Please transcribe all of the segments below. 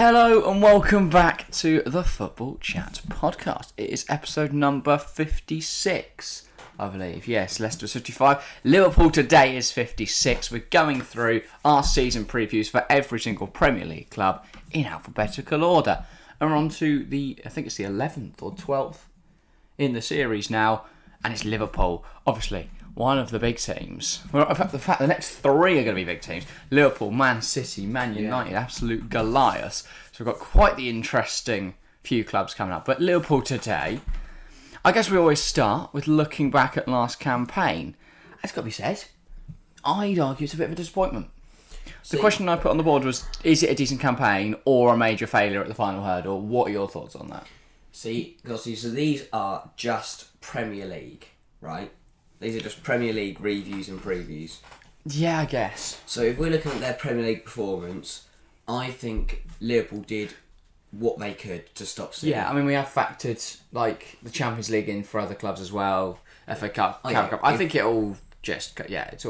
Hello and welcome back to the Football Chat podcast. It is episode number 56, I believe. Yes, Leicester was 55. Liverpool today is 56. We're going through our season previews for every single Premier League club in alphabetical order. And we're on to I think it's the 11th or 12th in the series now. And it's Liverpool, obviously one of the big teams. Well, in fact, the next three are going to be big teams. Liverpool, Man City, Man United, absolute Goliaths. So we've got quite the interesting few clubs coming up. But Liverpool today, I guess we always start with looking back at last campaign. It's got to be said, I'd argue it's a bit of a disappointment. The question I put on the board was, is it a decent campaign or a major failure at the final hurdle? What are your thoughts on that? So these are just Premier League, right? These are just Premier League reviews and previews. Yeah, I guess. So if we're looking at their Premier League performance, I think Liverpool did what they could to stop City. Yeah, I mean, we have factored like the Champions League in for other clubs as well, FA Cup, Carabao Cup. I think it all just,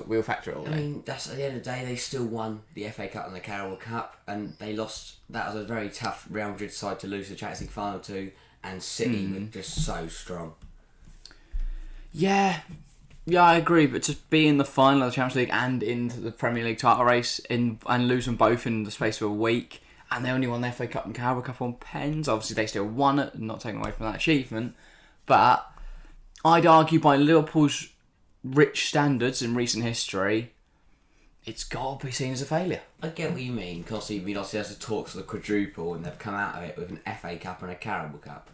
we'll factor it all in. I mean, that's at the end of the day, they still won the FA Cup and the Carabao Cup, and they lost. That was a very tough Real Madrid side to lose the Champions League final to, and City were just so strong. Yeah, I agree, but to be in the final of the Champions League and into the Premier League title race and lose them both in the space of a week, and they only won the FA Cup and Carabao Cup on pens, obviously they still won it, not taking away from that achievement, but I'd argue by Liverpool's rich standards in recent history, it's got to be seen as a failure. I get what you mean, because obviously there's the talks of the quadruple, and they've come out of it with an FA Cup and a Carabao Cup.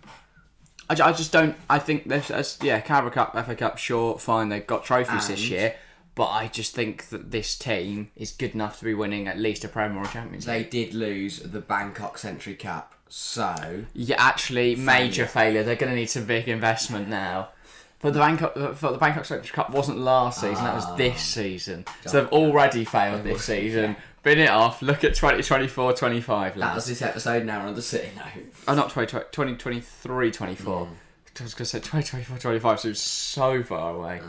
I just don't. I think there's Carabao Cup, FA Cup, sure, fine. They've got trophies this year, but I just think that this team is good enough to be winning at least a Premier or a Champions League. They did lose the Bangkok Century Cup, so yeah, actually, major failure. They're going to need some big investment now. But the Bangkok Century Cup wasn't last season; that was this season. So they've already failed this season. Yeah. Bin it off. Look at 2024-25. That was this episode. Now we're on the City note. Oh, not 2023-24. I was going to say 2024-25, so it's so far away.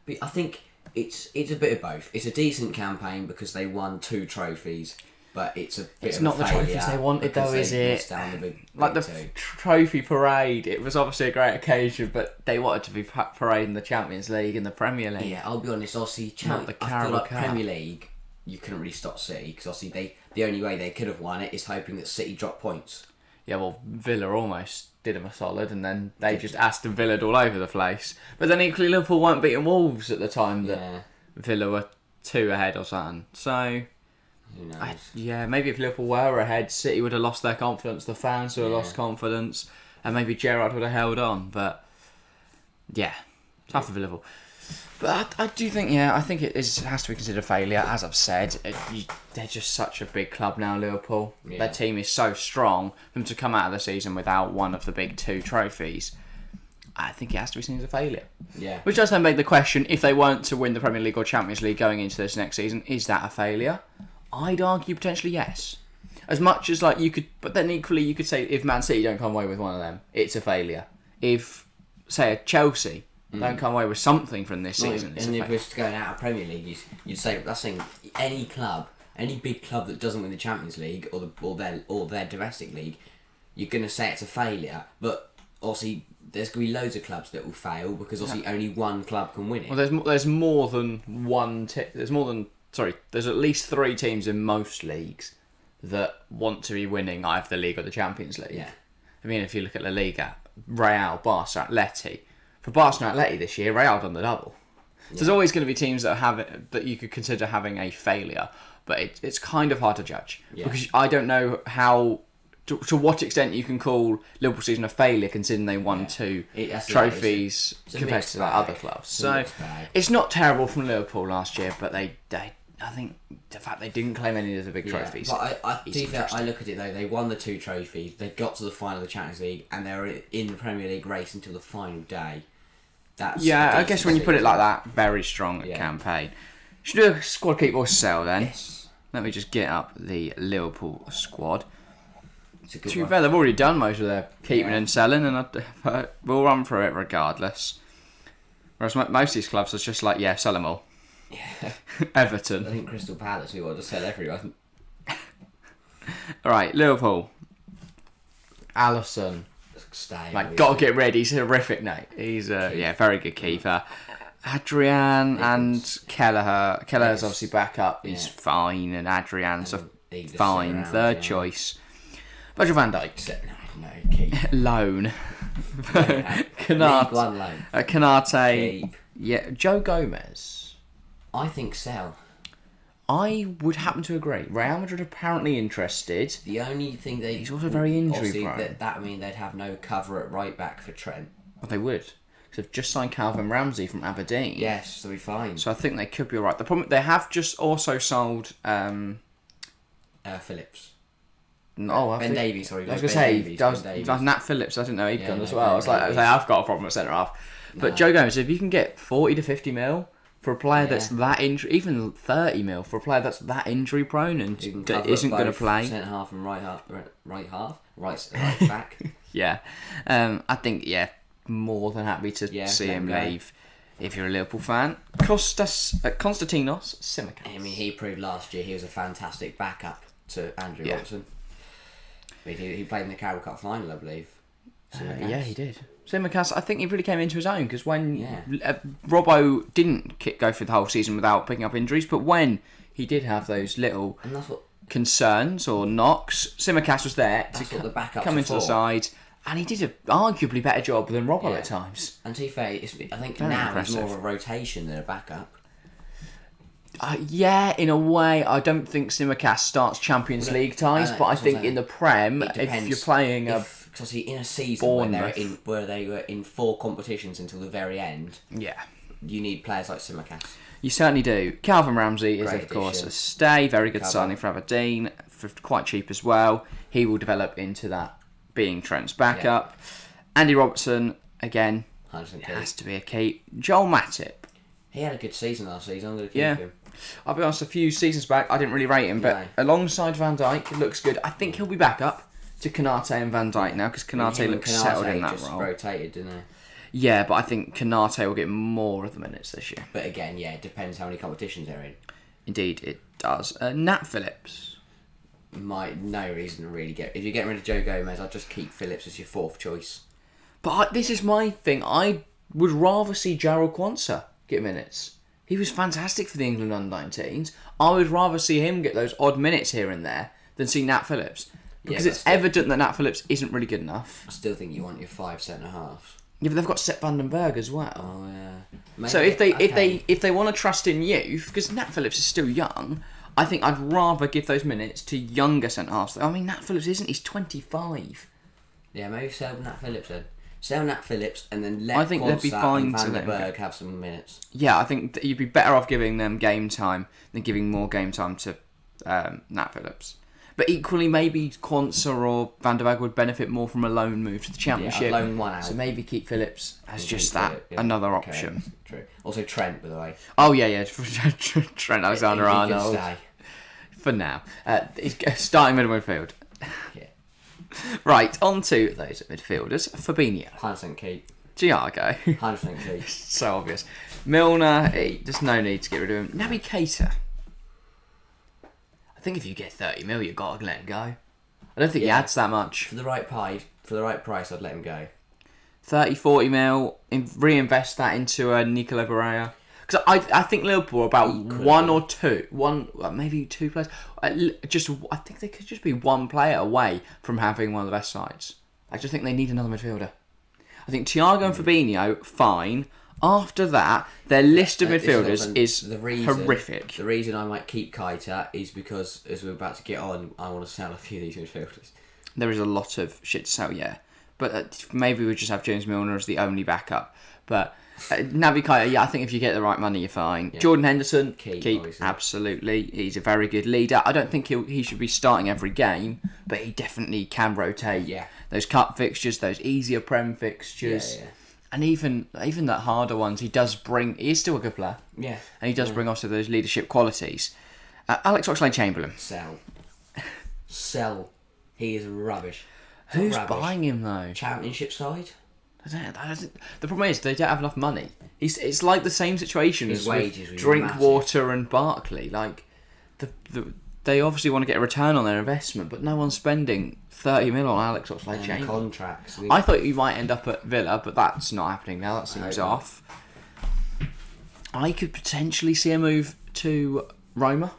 But I think it's a bit of both. It's a decent campaign because they won 2 trophies, but it's not the trophies they wanted, though, is it? Like the trophy parade, it was obviously a great occasion, but they wanted to be parading the Champions League and the Premier League. Yeah, I'll be honest. Obviously, I feel like Premier League, you couldn't really stop City because obviously the only way they could have won it is hoping that City dropped points. Yeah, well, Villa almost did them a solid, and then they just Aston Villa'd all over the place. But then equally, Liverpool weren't beating Wolves at the time that Villa were 2 ahead or something. So, who knows? Maybe if Liverpool were ahead, City would have lost their confidence, the fans would have lost confidence, and maybe Gerrard would have held on. But, tough for Liverpool. But I do think, I think it has to be considered a failure. As I've said, they're just such a big club now, Liverpool. Yeah. Their team is so strong. For them to come out of the season without one of the big 2 trophies, I think it has to be seen as a failure. Yeah. Which does then beg the question, if they weren't to win the Premier League or Champions League going into this next season, is that a failure? I'd argue potentially yes. As much as you could, but then equally you could say if Man City don't come away with one of them, it's a failure. If, say, a Chelsea don't come away with something from this season. And if we're going out of Premier League, you'd say that's saying any big club that doesn't win the Champions League or their domestic league, you're going to say it's a failure. But obviously, there's going to be loads of clubs that will fail because obviously only one club can win it. Well, there's more than one. There's at least 3 teams in most leagues that want to be winning either the league or the Champions League. Yeah. I mean, if you look at La Liga, Real, Barca, Atleti. For Barca and Atleti this year, Real done the double. So there's always going to be teams that have it that you could consider having a failure, but it's kind of hard to judge because I don't know how to what extent you can call Liverpool season a failure considering they won 2 trophies compared to other clubs. So it's not terrible from Liverpool last year, but they I think the fact they didn't claim any of the big trophies. But I look at it though, they won the 2 trophies, they got to the final of the Champions League, and they were in the Premier League race until the final day. I guess when you put it like that, very strong campaign. Should we do a squad keep or sell then? Yes. Let me just get up the Liverpool squad. To be fair, they've already done most of their keeping and selling, and we'll run through it regardless. Whereas most of these clubs are just sell them all. Yeah. Everton. I think Crystal Palace, we want to sell everyone. All right, Liverpool. Alisson. Stay. Like, got to get rid. He's horrific, mate. He's very good keeper. Adrian and Kelleher. Kelleher's obviously back up. He's fine, and Adrian's fine. Third choice. Virgil van Dijk. No, keep. Loan. League One loan. Canate. Keep. Yeah, Joe Gomez. I think sell. I would happen to agree. Real Madrid apparently interested. The only thing he's also very injury prone. That mean they'd have no cover at right back for Trent. Well, they would. Because they've just signed Calvin Ramsey from Aberdeen. Yes, they'll be fine. So I think they could be alright. The problem, they have just also sold Phillips. No, Ben Davies, sorry. I was going to say, Nat Phillips, I didn't know he'd gone as well. I was like, I've got a problem at centre half. But Joe Gomez, if you can get 40 to 50 mil for a player that's that injury, even 30 mil for a player that's that injury prone and isn't going to play. Centre half and right back. Yeah. I think, more than happy to see him leave. If you're a Liverpool fan, Konstantinos Tsimikas. I mean, he proved last year he was a fantastic backup to Andrew Robertson. He played in the Carabao Cup final, I believe. Yeah, he did. Tsimikas, I think he really came into his own because when Robbo didn't go through the whole season without picking up injuries, but when he did have those little concerns or knocks, Tsimikas was there to come into the side, and he did an arguably better job than Robbo at times. And to be fair, I think now he's more of a rotation than a backup. In a way, I don't think Tsimikas starts Champions League ties, but I think in the Prem, if you're playing because in a season where they were in 4 competitions until the very end, you need players like Tsimikas. You certainly do. Calvin Ramsey is, of course, a stay. Very good signing for Aberdeen, for quite cheap as well. He will develop into that, being Trent's backup. Andy Robertson, again, has to be a keep. Joel Matip. He had a good season last season. I'm going to keep him. I'll be honest, a few seasons back, I didn't really rate him, but alongside Van Dijk, it looks good. I think he'll be back up to Canate and Van Dijk now, because Canate looks settled in that role. Rotated, didn't he? Yeah, but I think Canate will get more of the minutes this year. But again, it depends how many competitions they're in. Indeed, it does. Nat Phillips. No reason to really get... If you're getting rid of Joe Gomez, I'd just keep Phillips as your 4th choice. But this is my thing. I would rather see Jarrell Quansah get minutes. He was fantastic for the England under-19s. I would rather see him get those odd minutes here and there than see Nat Phillips. Because it's evident that Nat Phillips isn't really good enough. I still think you want your 5 centre-halves. Yeah, but they've got Sepp van den Berg as well. Oh, yeah. Maybe, so if they want to trust in youth, because Nat Phillips is still young, I think I'd rather give those minutes to younger centre-halves. I mean, Nat Phillips isn't. He's 25. Yeah, maybe sell Nat Phillips then. Sell Nat Phillips and then let Quansah and Van den Berg have some minutes. Yeah, I think that you'd be better off giving them game time than giving more game time to Nat Phillips. But equally, maybe Quansah or Van der Berg would benefit more from a loan move to the Championship. Yeah, loan one out. So maybe keep Phillips as just that, another option. True. Also Trent, by the way. Oh, yeah. Trent Alexander-Arnold. For now. He's starting middle midfield. Yeah. Right, on to those midfielders. Fabinho. 100% keep. Thiago. 100% keep. So obvious. Milner, there's no need to get rid of him. Naby Keita. I think if you get 30 mil, you've got to let him go. I don't think he adds that much. For the right price, I'd let him go. 30, 40 mil, reinvest that into a Nicola Barrea. Because I think Liverpool are about maybe 2 players. I think they could just be 1 player away from having one of the best sides. I just think they need another midfielder. I think Thiago and Fabinho, fine. After that, their list of midfielders is horrific. The reason I might keep Keita is because, as we're about to get on, I want to sell a few of these midfielders. There is a lot of shit to sell, yeah. But maybe we just have James Milner as the only backup. But Naby Keita, I think if you get the right money, you're fine. Yeah. Jordan Henderson, keep absolutely. He's a very good leader. I don't think he should be starting every game, but he definitely can rotate. Yeah. Those cup fixtures, those easier Prem fixtures. Yeah. And even that harder ones, he is still a good player. Yeah. And he does bring also those leadership qualities. Alex Oxlade-Chamberlain. Sell. He is rubbish. Who's buying him though? Championship side? The problem is they don't have enough money. It's like the same situation as with wages Drinkwater and Barkley. Like they obviously want to get a return on their investment, but no one's spending 30 mil on Alex Oxlade-Chamberlain. Contracts. I thought you might end up at Villa, but that's not happening now. That seems off. I could potentially see a move to Roma.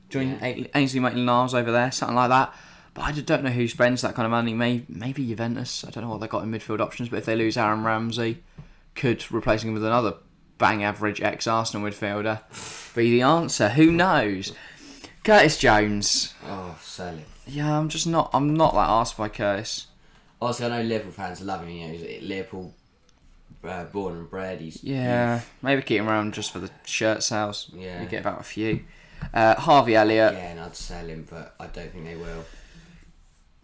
Join Ainsley Maitland-Niles over there, something like that. But I just don't know who spends that kind of money. Maybe Juventus. I don't know what they got in midfield options, but if they lose Aaron Ramsey, could replacing him with another bang average ex-Arsenal midfielder be the answer? Who knows? Curtis Jones. Oh, sell him. Yeah, I'm not that arsed by Curtis. Obviously, I know Liverpool fans love him. You know, he's Liverpool born and bred. Maybe keep him around just for the shirt sales. Yeah, you get about a few. Harvey Elliott. Yeah, and I'd sell him, but I don't think they will.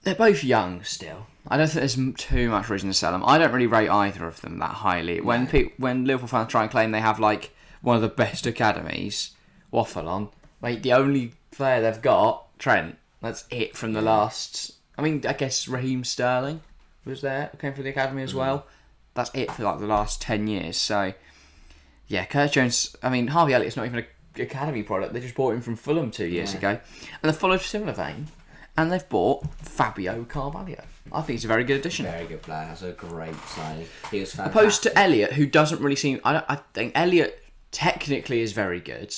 They're both young still. I don't think there's too much reason to sell them. I don't really rate either of them that highly. No. When Liverpool fans try and claim they have like one of the best academies, waffle on. Mate, the only player they've got, Trent. That's it from the last. I mean, I guess Raheem Sterling was there, came from the academy as well. That's it for like the last 10 years. So, yeah, Curtis Jones. I mean, Harvey Elliott's not even an academy product. They just bought him from Fulham 2 years ago, and they've followed a similar vein. And they've bought Fabio Carvalho. I think he's a very good addition. Very good player. That's a great signing. He was fantastic. Opposed to Elliott, who doesn't really seem. I think Elliott technically is very good,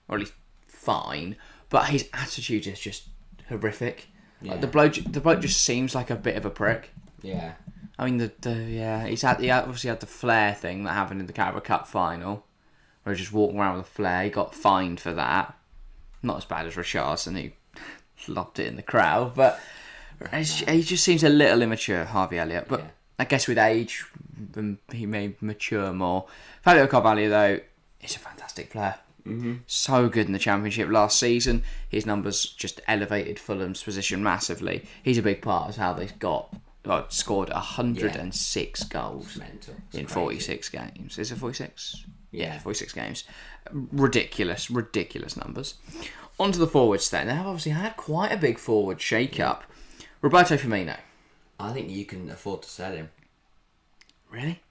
or at least fine, but his attitude is just horrific. Yeah. Like the bloke just seems like a bit of a prick. Yeah. I mean, he obviously had the flare thing that happened in the Carabao Cup final, where he was just walking around with a flare. He got fined for that. Not as bad as Richarlison, who lobbed it in the crowd, but he just seems a little immature, Harvey Elliott. But I guess with age, he may mature more. Fabio Carvalho, though, is a fantastic player. Mm-hmm. So good in the Championship last season. His numbers just elevated Fulham's position massively. He's a big part of how they scored 106 goals in 46 games. Is it 46? Yeah, 46 games. Ridiculous numbers. On to the forwards then. They have obviously had quite a big forward shake-up. Roberto Firmino. I think you can afford to sell him. Really?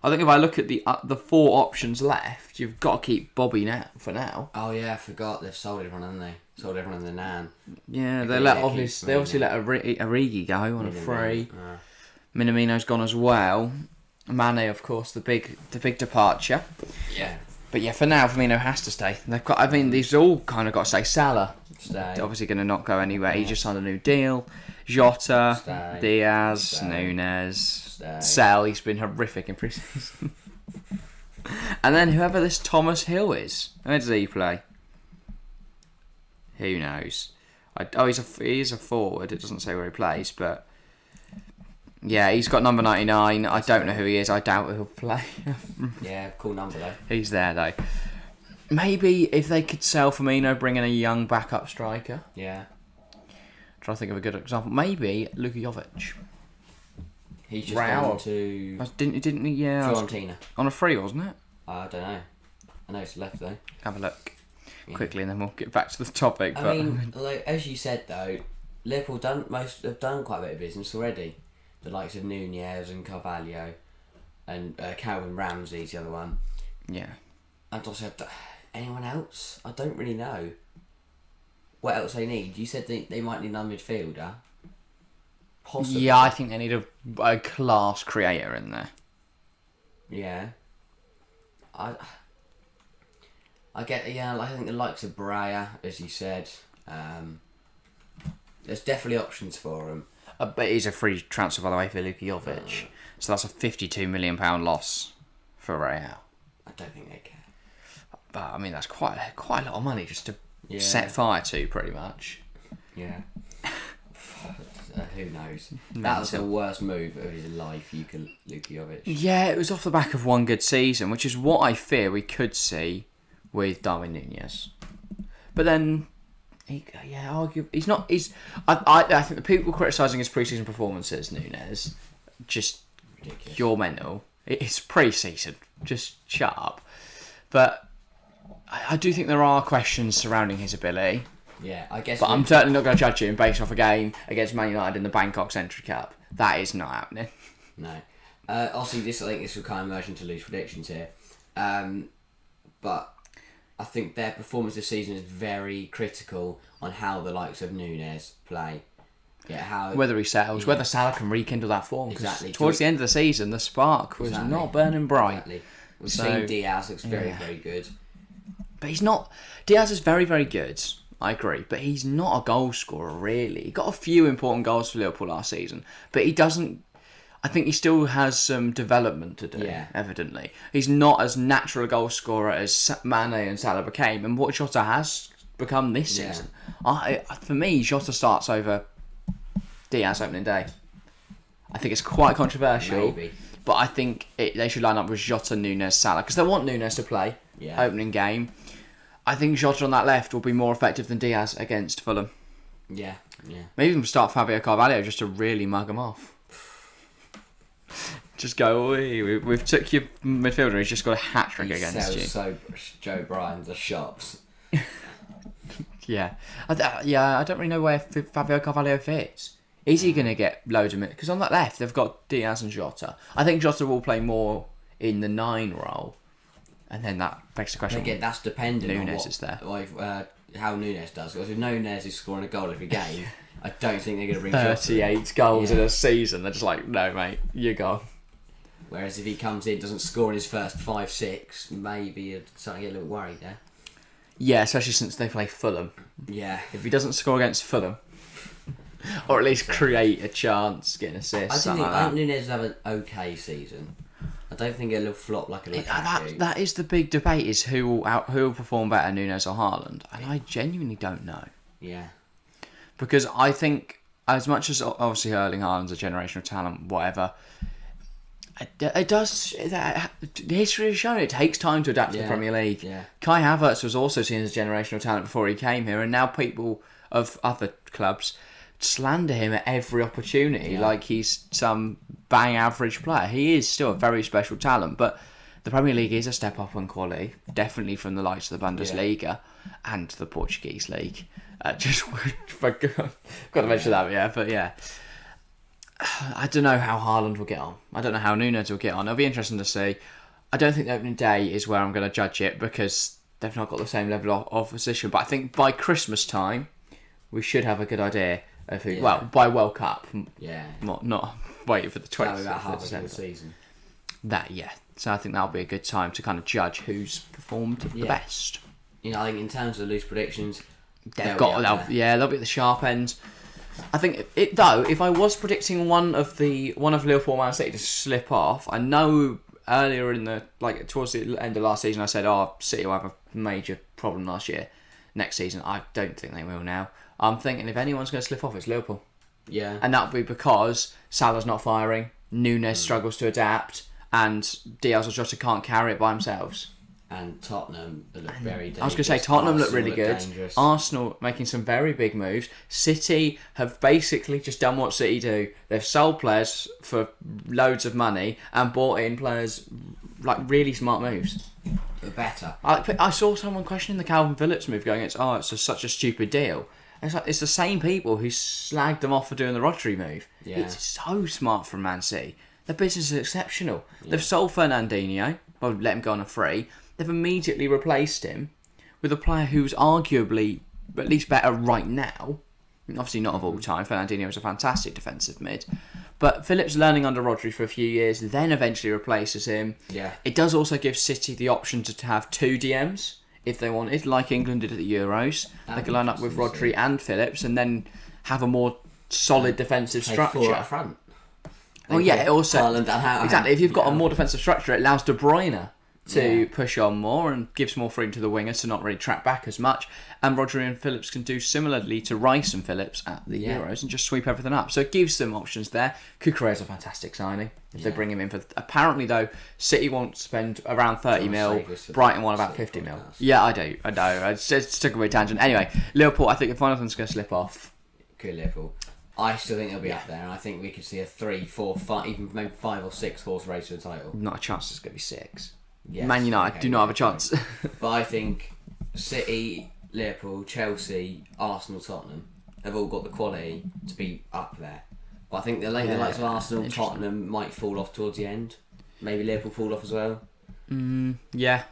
I think if I look at the 4 options left, you've got to keep Bobby now for now. Oh yeah, I forgot they've sold everyone, haven't they? Sold everyone in the Nan. Yeah, they obviously let Origi go on a free. Minamino's gone as well. Mane, of course, the big departure. Yeah. But yeah, for now, Firmino has to stay. These all kind of got to stay. Salah, obviously going to not go anywhere. He just signed a new deal. Jota, Diaz, Nunes, Sell. He's been horrific in pre-season. And then whoever this Thomas Hill is, where does he play? Who knows? He is a forward. It doesn't say where he plays, but yeah, he's got number 99. I don't know who he is. I doubt he'll play. Yeah, cool number though. He's there though. Maybe if they could sell Firmino, bring in a young backup striker. Yeah. Trying to think of a good example. Maybe Luka Jovic. He's just gone to didn't he? Yeah. Fiorentina. On a free, wasn't it? I don't know. I know it's left though. Have a look quickly, and then we'll get back to the topic. I mean, like, as you said though, Liverpool have done quite a bit of business already. The likes of Nunez and Carvalho, and Calvin Ramsey's the other one. Yeah. And also, anyone else? I don't really know. What else they need? You said they might need another midfielder. Possibly. Yeah, I think they need a class creator in there. Yeah. I get, I think the likes of Braya, as you said, there's definitely options for him. But it is a free transfer, by the way, for Luka Jovic. So that's a £52 million loss for Real. I don't think they care. But, I mean, that's quite a lot of money just to set fire to, pretty much. Yeah. Who knows? That was the worst move of his life, Luka Jovic. Yeah, it was off the back of one good season, which is what I fear we could see with Darwin Nunez. But then, he's not. I think the people criticising his pre-season performances, Nunez, just ridiculous. You're mental. It's pre-season. Just shut up. But I do think there are questions surrounding his ability. Yeah, I guess. But I'm certainly not going to judge him based off a game against Man United in the Bangkok Century Cup. That is not happening. No. Obviously, I think this will kind of merge into loose predictions here. But I think their performance this season is very critical on how the likes of Nunes play. Yeah, whether he settles, whether Salah can rekindle that form. Exactly. Towards the end of the season, the spark was not burning bright. Exactly. We've seen Diaz looks very, very good. But he's not... Diaz is very, very good. I agree. But he's not a goal scorer, really. He got a few important goals for Liverpool last season. But he doesn't... I think he still has some development to do, evidently. He's not as natural a goal scorer as Mane and Salah became. And what Jota has become this season. For me, Jota starts over Diaz opening day. I think it's quite controversial. Maybe. But I think they should line up with Jota, Nunes, Salah. Because they want Nunes to play opening game. I think Jota on that left will be more effective than Diaz against Fulham. Yeah. Maybe even start Fabio Carvalho just to really mug him off. Just go, we've took your midfielder, he's just got a hat-trick against you. So Joe Bryan's the shops. Yeah. I don't really know where Fabio Carvalho fits. Is he going to get loads of minutes? Because on that left, they've got Diaz and Jota. I think Jota will play more in the 9 role. And then that begs the question. Again, that's dependent on Nunes is there. How Nunes does. Because if Nunes is scoring a goal every game, I don't think they're going to bring 38 goals in a season. They're just like, no, mate, you're gone. Whereas if he comes in, doesn't score in his first 5-6, maybe you're starting to get a little worried there. Yeah, especially since they play Fulham. Yeah. If he doesn't score against Fulham, or at least create a chance, get an assist, I think Nunes will have an okay season. I don't think it'll flop like a Lukaku. That is the big debate: is who will perform better, Nunes or Haaland? And I genuinely don't know. Yeah. Because I think, as much as obviously Erling Haaland's a generational talent, whatever, it does. History has shown it takes time to adapt to the Premier League. Yeah. Kai Havertz was also seen as a generational talent before he came here, and now people of other clubs slander him at every opportunity like he's some bang average player. He is still a very special talent, but the Premier League is a step up on quality, definitely from the likes of the Bundesliga and the Portuguese league. Just got to mention that, but I don't know how Haaland will get on. I don't know how Nunes will get on. It'll be interesting to see. I don't think the opening day is where I'm going to judge it because they've not got the same level of opposition. But I think by Christmas time, we should have a good idea of who. Well, by World Cup. Not waiting for the 20th of December. Season. So I think that'll be a good time to kind of judge who's performed the best. I think in terms of loose predictions, they'll be at the sharp end. I think if I was predicting one of Liverpool Man City to slip off, I know earlier towards the end of last season I said, City will have a major problem last year. Next season, I don't think they will now. I'm thinking if anyone's going to slip off, it's Liverpool. Yeah. And that'll be because Salah's not firing, Nunes struggles to adapt, and Diaz or Jota can't carry it by themselves. And Tottenham look very dangerous. I was going to say, Tottenham look really good. Dangerous. Arsenal making some very big moves. City have basically just done what City do. They've sold players for loads of money and bought in players like really smart moves. Better. I saw someone questioning the Calvin Phillips move, going, it's such a stupid deal. And it's the same people who slagged them off for doing the Rodri move. Yeah. It's so smart from Man City. The business is exceptional. Yeah. They've sold Fernandinho, let him go on a free. They've immediately replaced him with a player who's arguably at least better right now. Obviously not of all time. Fernandinho is a fantastic defensive mid. But Phillips learning under Rodri for a few years, then eventually replaces him. Yeah. It does also give City the option to have 2 DMs if they wanted, like England did at the Euros. They could line up with Rodri and Phillips and then have a more solid defensive structure. 4 up front. It also... Exactly. If you've got a more defensive structure, it allows De Bruyne to push on more and gives more freedom to the wingers to not really track back as much. And Rodri and Phillips can do similarly to Rice and Phillips at the Euros and just sweep everything up. So it gives them options there. Kukureya's a fantastic signing if they bring him in for... Apparently, though, City won't spend around 30 mil. Brighton want about 50 mil. Yeah, I do. I know. I just took a weird tangent. Anyway, Liverpool, I think if one of them's going to slip off... Good Liverpool. I still think they'll be up there, and I think we could see a 3, 4, 5, even maybe 5 or 6 horse race for the title. Not a chance it's going to be 6. Yes, Man United do not have a chance. But I think City, Liverpool, Chelsea, Arsenal, Tottenham have all got the quality to be up there. But I think the likes of Arsenal, Tottenham might fall off towards the end. Maybe Liverpool fall off as well. Yeah.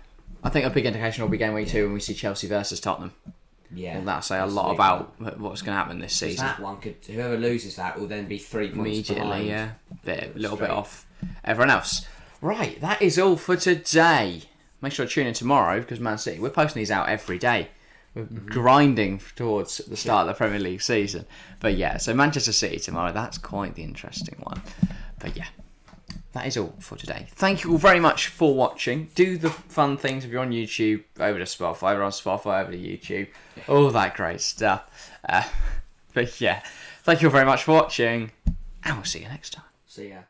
I think a big indication will be game week 2 when we see Chelsea versus Tottenham. Yeah. Well, that'll say a lot about what's going to happen this season. That one whoever loses that will then be 3 points immediately, behind. A little bit off everyone else. Right, that is all for today. Make sure to tune in tomorrow because Man City, we're posting these out every day. We're grinding towards the start of the Premier League season. But yeah, so Manchester City tomorrow, that's quite the interesting one. But yeah, that is all for today. Thank you all very much for watching. Do the fun things if you're on YouTube, over to Spotify, over on Spotify, over to YouTube. All that great stuff. But yeah, thank you all very much for watching. And we'll see you next time. See ya.